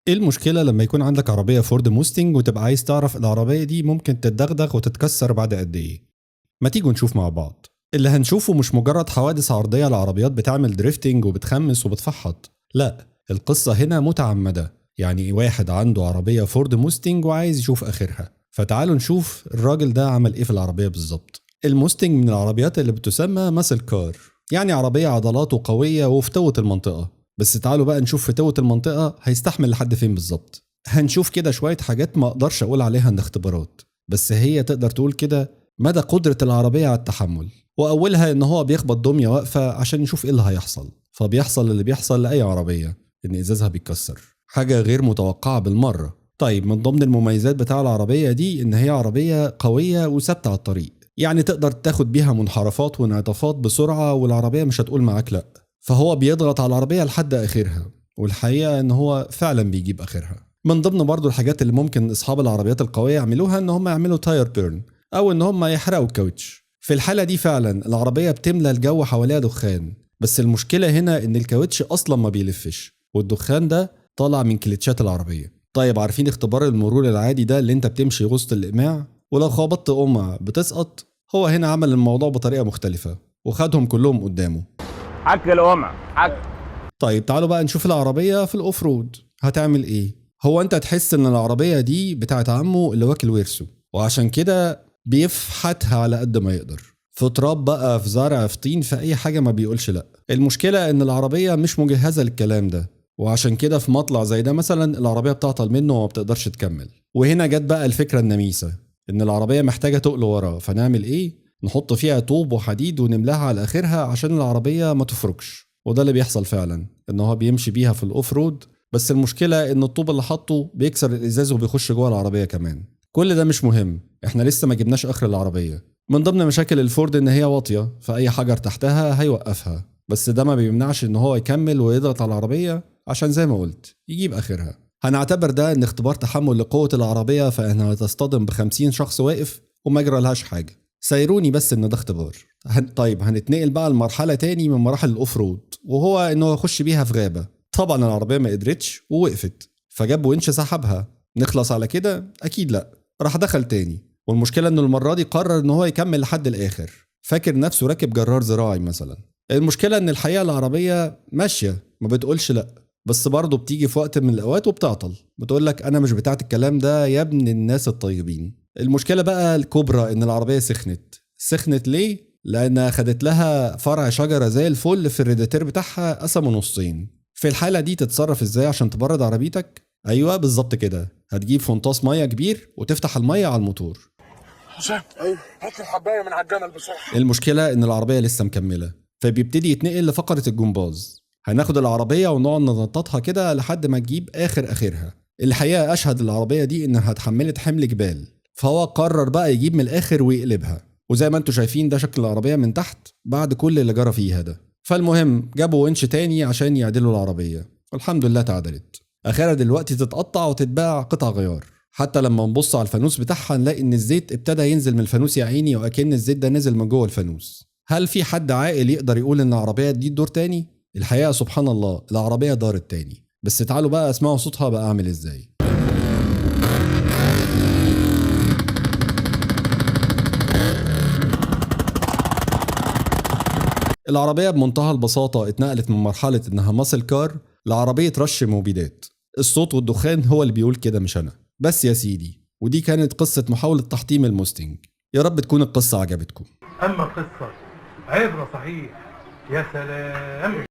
ايه المشكلة لما يكون عندك عربية فورد موستنج وتبقى عايز تعرف العربية دي ممكن تتدغدغ وتتكسر بعد قد ايه؟ ما تيجوا نشوف مع بعض. اللي هنشوفه مش مجرد حوادث عرضية لعربيات بتعمل دريفتنج وبتخمس وبتفحط، لا، القصة هنا متعمدة. يعني واحد عنده عربية فورد موستنج وعايز يشوف آخرها، فتعالوا نشوف الراجل ده عمل ايه في العربية بالظبط. الموستنج من العربيات اللي بتسمى ماسل كار، يعني عربية عضلاته قوية وفتوة المنطقة. بس تعالوا بقى نشوف فتوة المنطقة هيستحمل لحد فين بالظبط. هنشوف كده شوية حاجات ما اقدرش اقول عليها ان اختبارات، بس هي تقدر تقول كده مدى قدرة العربية على التحمل. واولها ان هو بيخبط دمية واقفة عشان يشوف ايه اللي هيحصل، فبيحصل اللي بيحصل لأي عربية، ان ازازها بيتكسر، حاجة غير متوقعة بالمرة. طيب من ضمن المميزات بتاع العربية دي ان هي عربية قوية وثابتة على الطريق، يعني تقدر تاخد بيها منحرفات وانعطافات بسرعة والعربية مش هتقول معاك لا. فهو بيضغط على العربية لحد آخرها، والحقيقة ان هو فعلا بيجيب آخرها. من ضمن برضو الحاجات اللي ممكن اصحاب العربيات القوية يعملوها ان هم يعملوا تاير بيرن، او ان هم يحرقوا الكاوتش. في الحالة دي فعلا العربية بتملى الجو حواليها دخان، بس المشكلة هنا ان الكاوتش اصلا ما بيلفش، والدخان ده طالع من كليتشات العربية. طيب عارفين اختبار المرور العادي ده اللي انت بتمشي وسط الإقماع ولو خبطت قمع بتسقط؟ هو هنا عمل الموضوع بطريقة مختلفة وخدهم كلهم قدامه. حك القمع حك. طيب تعالوا بقى نشوف العربية في الأوف رود هتعمل ايه. هو انت تحس ان العربية دي بتاعت عمه اللي واكل ورثه، وعشان كده بيفحتها على قد ما يقدر، في تراب بقى، في زرع، في طين، في اي حاجة ما بيقولش لا. المشكلة ان العربية مش مجهزة للكلام ده، وعشان كده في مطلع زي ده مثلا العربية بتعطل منه وما بتقدرش تكمل. وهنا جت بقى الفكرة النميسة، ان العربية محتاجة تقل ورا، فنعمل ايه؟ نحط فيها طوب وحديد ونملاها على اخرها عشان العربية ما تفركش. وده اللي بيحصل فعلا، ان هو بيمشي بيها في الاوف رود، بس المشكلة ان الطوب اللي حطه بيكسر الازاز وبيخش جوه العربية كمان. كل ده مش مهم، احنا لسه ما جبناش اخر العربية. من ضمن مشاكل الفورد ان هي واطية، فاي حجر تحتها هيوقفها، بس ده ما بيمنعش ان هو يكمل ويضغط على العربية عشان زي ما قلت يجيب اخرها. هنعتبر ده ان اختبار تحمل لقوة العربية، فانها تصطدم ب50 شخص واقف وما جرى لهاش حاجة. سيروني بس ان ده اختبار. طيب هنتنقل بقى لمرحلة تاني من مراحل الاوف رود، وهو انه يخش بيها في غابة. طبعا العربية ما قدرتش ووقفت، فجاب ونش سحبها. نخلص على كده؟ اكيد لا، راح دخل تاني. والمشكلة انه المرة دي قرر ان هو يكمل لحد الاخر، فاكر نفسه راكب جرار زراعي مثلا. المشكلة ان الحقيقة العربية ماشية ما بتقولش لا، بس برضه بتيجي في وقت من الاوقات وبتعطل، بتقولك انا مش بتاعت الكلام ده يا ابن الناس الطيبين. المشكلة بقى الكبرى ان العربية سخنت ليه؟ لانها خدت لها فرع شجرة زي الفل في الريداتير بتاعها قسمه نصين. في الحالة دي تتصرف ازاي عشان تبرد عربيتك؟ ايوه بالظبط كده، هتجيب فنطاس ميه كبير وتفتح الميه على الموتور. حسام، ايوه، هات لي الحبايه من على الجمل بسرعه. المشكله ان العربيه لسه مكمله، فبيبتدي يتنقل لفقره الجمباز. هناخد العربيه ونقعد ننططها كده لحد ما تجيب اخرها. الحقيقه اشهد العربيه دي انها اتحملت حمل جبال، فهو قرر بقى يجيب من الاخر ويقلبها. وزي ما انتم شايفين ده شكل العربيه من تحت بعد كل اللي جرى فيها ده. فالمهم جابوا ونش تاني عشان يعدلوا العربيه، والحمد لله اتعدلت. اخرها دلوقتي تتقطع وتتباع قطع غيار. حتى لما نبص على الفانوس بتاعها نلاقي ان الزيت ابتدى ينزل من الفانوس يا عيني، واكن الزيت ده نزل من جوه الفانوس. هل في حد عاقل يقدر يقول ان العربيه دي تدور تاني؟ الحقيقه سبحان الله العربيه دارت تاني. بس تعالوا بقى اسمعوا صوتها بقى عامل ازاي. العربيه بمنتهى البساطه اتنقلت من مرحله انها ماسل كار لعربيه رش مبيدات. الصوت والدخان هو اللي بيقول كده مش انا. بس يا سيدي، ودي كانت قصة محاولة تحطيم الموستنج. يا رب تكون القصة عجبتكم. أما القصة عبرة صحيح. يا سلام.